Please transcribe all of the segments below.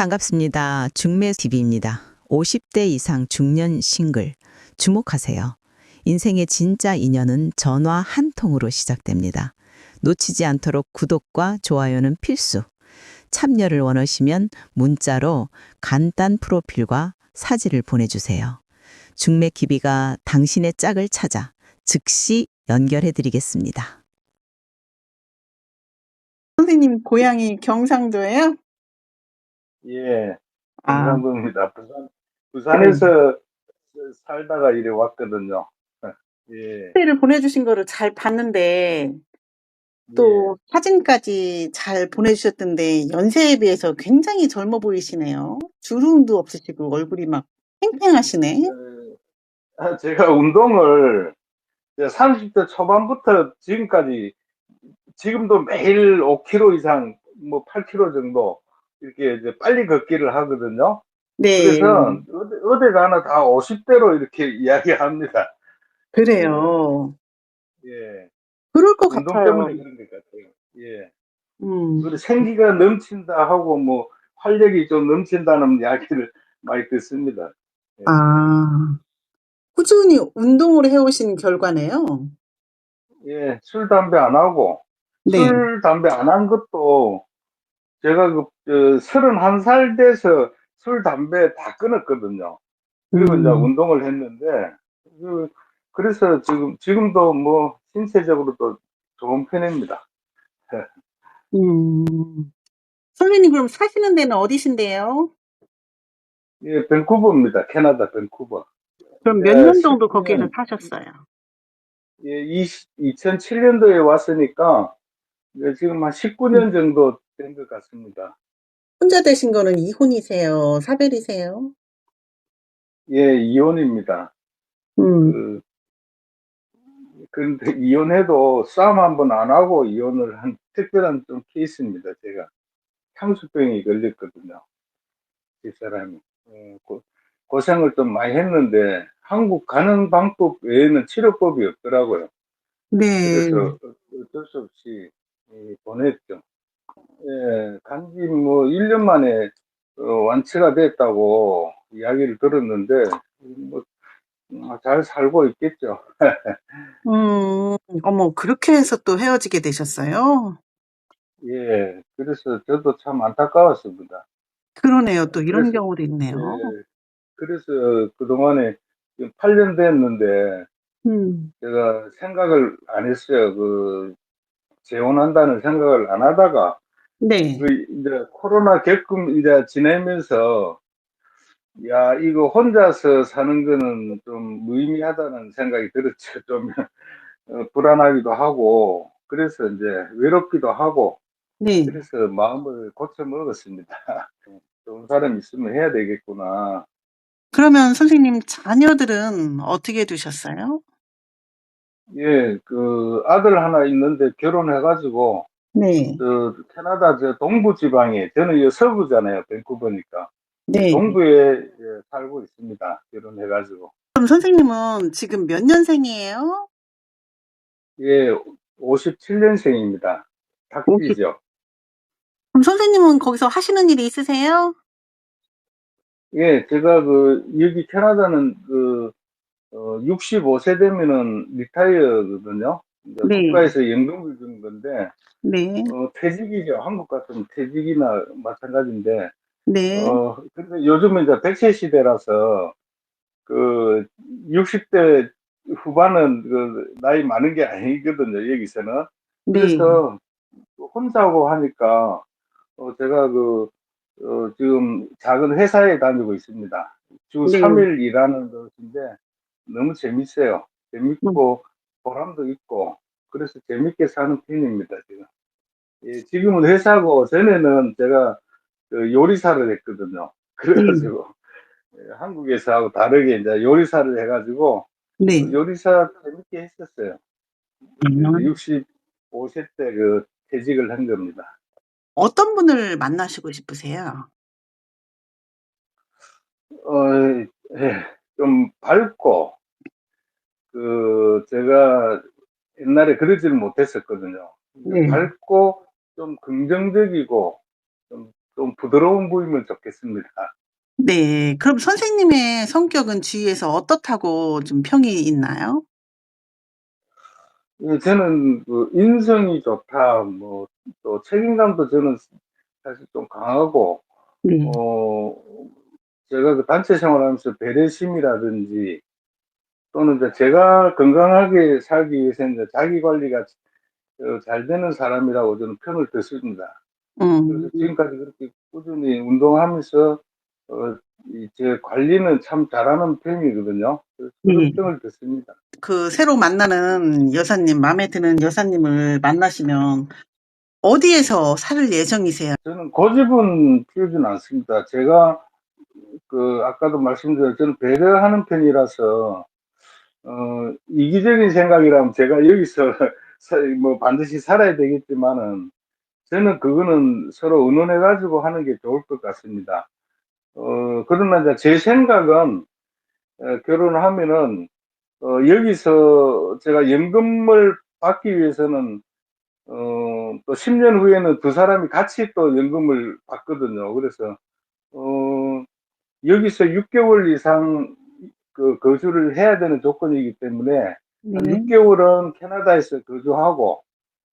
반갑습니다. 중매TV입니다. 50대 이상 중년 싱글. 주목하세요. 인생의 진짜 인연은 전화 한 통으로 시작됩니다. 놓치지 않도록 구독과 좋아요는 필수. 참여를 원하시면 문자로 간단 프로필과 사진을 보내주세요. 중매기비가 당신의 짝을 찾아 즉시 연결해드리겠습니다. 선생님 고향이 경상도예요? 예, 아, 경상도입니다. 그래요. 부산에서 살다가 이래 왔거든요. 예, 사진을 보내주신 거를 잘 봤는데 예. 또 사진까지 잘 보내주셨던데 연세에 비해서 굉장히 젊어 보이시네요. 주름도 없으시고 얼굴이 막 팽팽하시네. 제가 운동을 이제 30대 초반부터 지금까지, 지금도 매일 5km 이상, 뭐 8km 정도, 이렇게 이제 빨리 걷기를 하거든요. 네, 그래서 어디 가나 다 50대로 이렇게 이야기합니다. 예, 그래요. 예. 그럴 것 운동 같아요. 때문에 그런 것 같아요. 예. 음, 그리고 생기가 넘친다 하고 뭐 활력이 좀 넘친다는 이야기를 많이 듣습니다. 예, 아, 꾸준히 운동을 해오신 결과네요. 예, 술, 담배 안 하고, 네. 술, 담배 안 한 것도 제가 31살 돼서 술, 담배 다 끊었거든요. 그리고 이제 음, 운동을 했는데, 그, 그래서 지금도 뭐 신체적으로도 좋은 편입니다. 음. 선생님 그럼 사시는 데는 어디신데요? 예, 밴쿠버입니다. 캐나다 밴쿠버. 그럼 이제 몇 년 정도 거기에서 19년, 사셨어요? 예, 2007년도에 왔으니까 네, 지금 한 음. 19년 정도 된 것 같습니다. 혼자 되신 거는 이혼이세요? 사별이세요? 예, 이혼입니다. 음, 그, 근데 이혼해도 싸움 한번 안 하고 이혼을 한 특별한 좀 케이스입니다, 제가. 향수병이 걸렸거든요, 집사람이. 고생을 좀 많이 했는데, 한국 가는 방법 외에는 치료법이 없더라고요. 네. 그래서 어쩔 수 없이 보냈죠. 예, 단지 뭐 1년 만에 완치가 됐다고 이야기를 들었는데 뭐 잘 살고 있겠죠. 어머, 그렇게 해서 또 헤어지게 되셨어요? 예, 그래서 저도 참 안타까웠습니다. 그러네요. 또 이런 그래서 경우도 있네요. 예, 그래서 그동안에 지금 8년 됐는데 음, 제가 생각을 안 했어요. 재혼한다는 생각을 안 하다가 네. 이제 코로나 겪음 이제 지내면서 야, 이거 혼자서 사는 거는 좀 무의미하다는 생각이 들었죠. 좀 불안하기도 하고, 그래서 이제 외롭기도 하고, 네. 그래서 마음을 고쳐 먹었습니다. 좋은 사람 있으면 해야 되겠구나. 그러면 선생님 자녀들은 어떻게 두셨어요? 예, 아들 하나 있는데 결혼해가지고, 네. 캐나다 저 동부 지방에, 저는 이 서부잖아요. 밴쿠버니까. 네. 동부에 살고 있습니다. 결혼해가지고. 그럼 선생님은 지금 몇 년생이에요? 예, 57년생입니다. 50. 닭띠죠. 그럼 선생님은 거기서 하시는 일이 있으세요? 예, 제가 여기 캐나다는 65세 되면은 리타이어거든요. 이제 네. 국가에서 연금을 주는 건데, 네. 퇴직이죠. 한국 같으면 퇴직이나 마찬가지인데, 네. 근데 요즘은 이제 100세 시대라서, 그, 60대 후반은 나이 많은 게 아니거든요, 여기서는. 네. 그래서 혼자고 하니까, 제가 지금 작은 회사에 다니고 있습니다. 주 네. 3일 일하는 것인데 너무 재밌어요. 음. 재밌고 보람도 있고 그래서 재밌게 사는 편입니다, 지금. 예, 지금은 회사고 전에는 제가 요리사를 했거든요. 네. 그래가지고 한국에서하고 다르게 이제 요리사를 해가지고 네. 요리사 재밌게 했었어요. 그래서 음. 65세 때 퇴직을 한 겁니다. 어떤 분을 만나시고 싶으세요? 어, 예, 좀 밝고, 제가 옛날에 그러지를 못했었거든요. 네. 밝고, 좀 긍정적이고, 좀 좀 부드러운 부위면 좋겠습니다. 네. 그럼 선생님의 성격은 주위에서 어떻다고 좀 평이 있나요? 예, 저는 그 인성이 좋다, 뭐, 또 책임감도 저는 사실 좀 강하고, 네. 어, 제가 그 단체 생활하면서 배려심이라든지, 또는 이제 제가 건강하게 살기 위해서 이제 자기 관리가 잘 되는 사람이라고 저는 평을 듣습니다. 그래서 음. 지금까지 그렇게 꾸준히 운동하면서, 제 관리는 참 잘하는 편이거든요. 그래서 그런 네. 평을 듣습니다. 그 새로 만나는 여사님, 마음에 드는 여사님을 만나시면 어디에서 살 예정이세요? 저는 고집은 피우진 않습니다. 제가 아까도 말씀드렸지만 저는 배려하는 편이라서, 이기적인 생각이라면 제가 여기서 뭐 반드시 살아야 되겠지만은, 저는 그거는 서로 의논해가지고 하는 게 좋을 것 같습니다. 그러나 이제 제 생각은, 결혼을 하면은, 여기서 제가 연금을 받기 위해서는, 또 10년 후에는 두 사람이 같이 또 연금을 받거든요. 그래서, 어, 여기서 6개월 이상 거주를 해야 되는 조건이기 때문에, 한 네. 6개월은 캐나다에서 거주하고,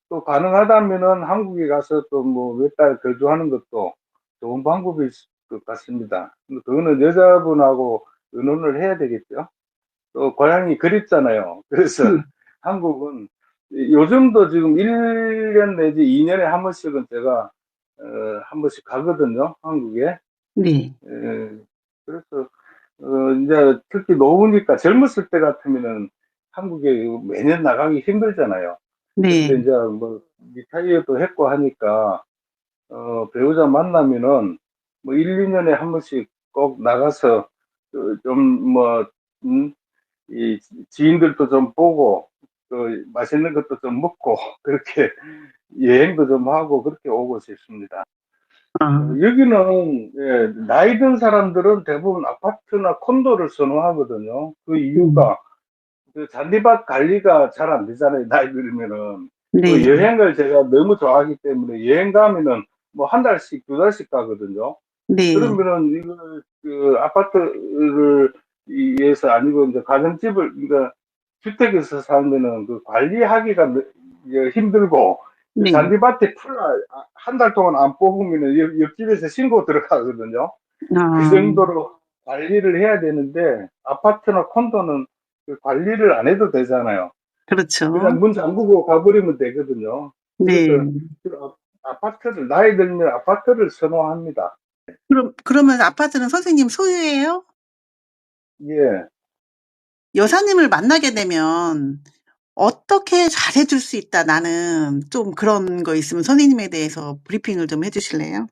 또 가능하다면은 한국에 가서 또 뭐 몇 달 거주하는 것도 좋은 방법일 것 같습니다. 근데 그거는 여자분하고 의논을 해야 되겠죠. 또 고향이 그립잖아요. 그래서 네. 한국은 요즘도 지금 1년 내지 2년에 한 번씩은 제가 한 번씩 가거든요. 한국에. 네. 예, 그래서 이제 특히 노후니까 젊었을 때 같으면은 한국에 매년 나가기 힘들잖아요. 네. 그런데 이제 뭐 리타이어도 했고 하니까 배우자 만나면은 뭐 1, 2년에 한 번씩 꼭 나가서 좀뭐 이 지인들도 좀 보고 또 맛있는 것도 좀 먹고 그렇게 여행도 좀 하고 그렇게 오고 싶습니다. 아. 여기는 예, 나이 든 사람들은 대부분 아파트나 콘도를 선호하거든요. 그 음. 이유가 그 잔디밭 관리가 잘 안 되잖아요. 나이 들면은. 또 네. 여행을 제가 너무 좋아하기 때문에 여행 가면은 뭐 한 달씩, 두 달씩 가거든요. 네. 그러면은 이걸 아파트를 위해서 아니고 이제 가정집을 그러니까 주택에서 살면은 그 관리하기가 힘들고 네. 잔디밭에 풀 한 달 동안 안 뽑으면은 옆집에서 신고 들어가거든요. 그 아. 정도로 관리를 해야 되는데 아파트나 콘도는 그 관리를 안 해도 되잖아요. 그렇죠. 그냥 문 잠그고 가버리면 되거든요. 그래서 네. 아파트를 나이 들면 아파트를 선호합니다. 그러면 아파트는 선생님 소유예요? 예. 여사님을 만나게 되면 어떻게 잘해 줄 수 있다. 나는 좀 그런 거 있으면 선생님에 대해서 브리핑을 좀 해 주실래요?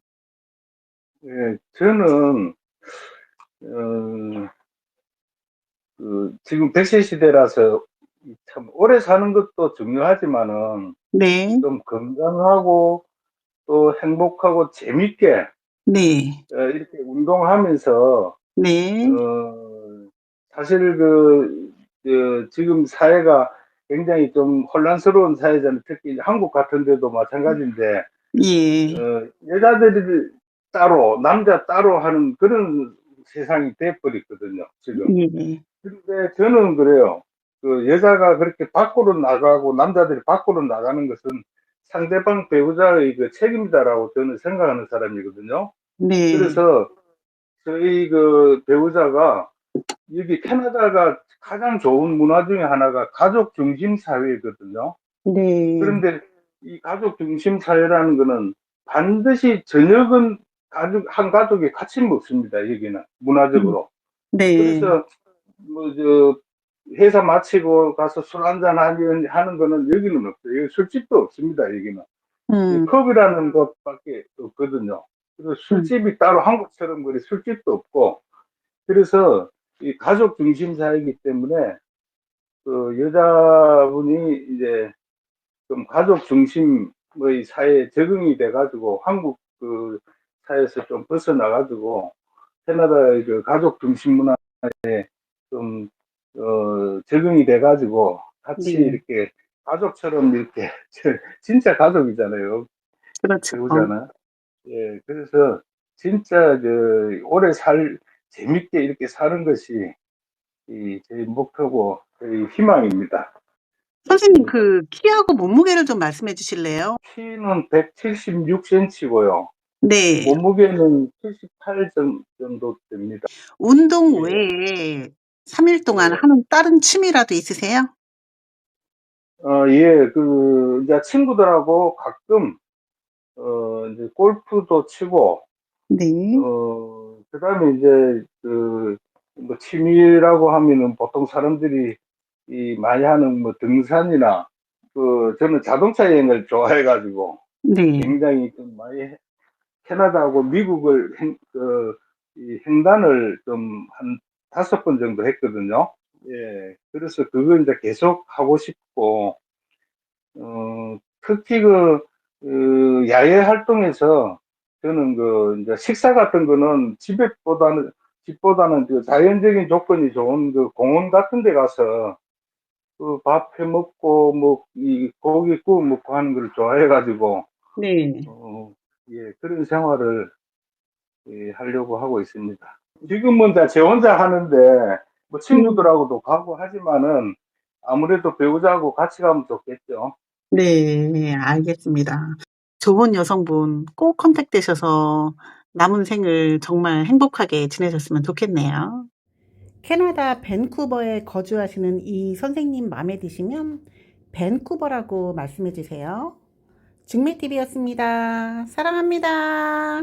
예, 저는 어, 지금 100세 시대라서 참 오래 사는 것도 중요하지만은 네. 좀 건강하고 또 행복하고 재밌게 네. 이렇게 운동하면서 네. 사실 지금 사회가 굉장히 좀 혼란스러운 사회잖아요. 특히 한국 같은 데도 마찬가지인데 예. 여자들이 따로 남자 따로 하는 그런 세상이 돼버렸거든요. 지금. 예. 근데 저는 그래요. 여자가 그렇게 밖으로 나가고 남자들이 밖으로 나가는 것은 상대방 배우자의 그 책임이다라고 저는 생각하는 사람이거든요. 네. 그래서 저희 배우자가 여기 캐나다가 가장 좋은 문화 중에 하나가 가족 중심 사회거든요. 네. 그런데 이 가족 중심 사회라는 거는 반드시 저녁은 한 가족이 같이 먹습니다. 여기는 문화적으로. 네. 그래서 뭐 회사 마치고 가서 술 한잔 하는 거는 여기는 없어요. 여기 술집도 없습니다. 여기는 이 음. 펍이라는 것밖에 없거든요. 그래서 음. 술집이 따로 한국처럼 그리 술집도 없고 그래서 이 가족 중심 사회이기 때문에 여자분이 이제 좀 가족 중심의 사회에 적응이 돼가지고 한국 사회에서 좀 벗어나가지고 캐나다의 그 가족 중심 문화에 좀 적응이 돼가지고 같이 네. 이렇게 가족처럼 이렇게 진짜 가족이잖아요. 그렇죠. 배우잖아. 예, 그래서 진짜 오래 재밌게 이렇게 사는 것이 제 목표고 저희 희망입니다. 선생님 그 키하고 몸무게를 좀 말씀해 주실래요? 키는 176cm고요. 네. 몸무게는 78 정도 됩니다. 운동 예, 외에 3일 동안 예. 하는 다른 취미라도 있으세요? 예, 이제 친구들하고 가끔, 이제 골프도 치고, 네. 그 다음에 이제, 뭐 취미라고 하면은 보통 사람들이 많이 하는 뭐 등산이나, 저는 자동차 여행을 좋아해가지고 네. 굉장히 좀 많이 캐나다하고 미국을 이 횡단을 좀 한 5번 정도 했거든요. 예. 그래서 그거 이제 계속 하고 싶고, 특히 야외 활동에서 저는 이제 식사 같은 거는 집보다는 그 자연적인 조건이 좋은 그 공원 같은 데 가서 그 밥 해 먹고, 뭐, 이 고기 구워 먹고 하는 걸 좋아해가지고, 네. 예, 그런 생활을 하려고 하고 있습니다. 지금은 다 제 혼자 하는데, 뭐 친구들하고도 가고 하지만은 아무래도 배우자하고 같이 가면 좋겠죠. 네, 알겠습니다. 좋은 여성분 꼭 컨택되셔서 남은 생을 정말 행복하게 지내셨으면 좋겠네요. 캐나다 밴쿠버에 거주하시는 이 선생님 마음에 드시면 밴쿠버라고 말씀해 주세요. 중매TV였습니다. 사랑합니다.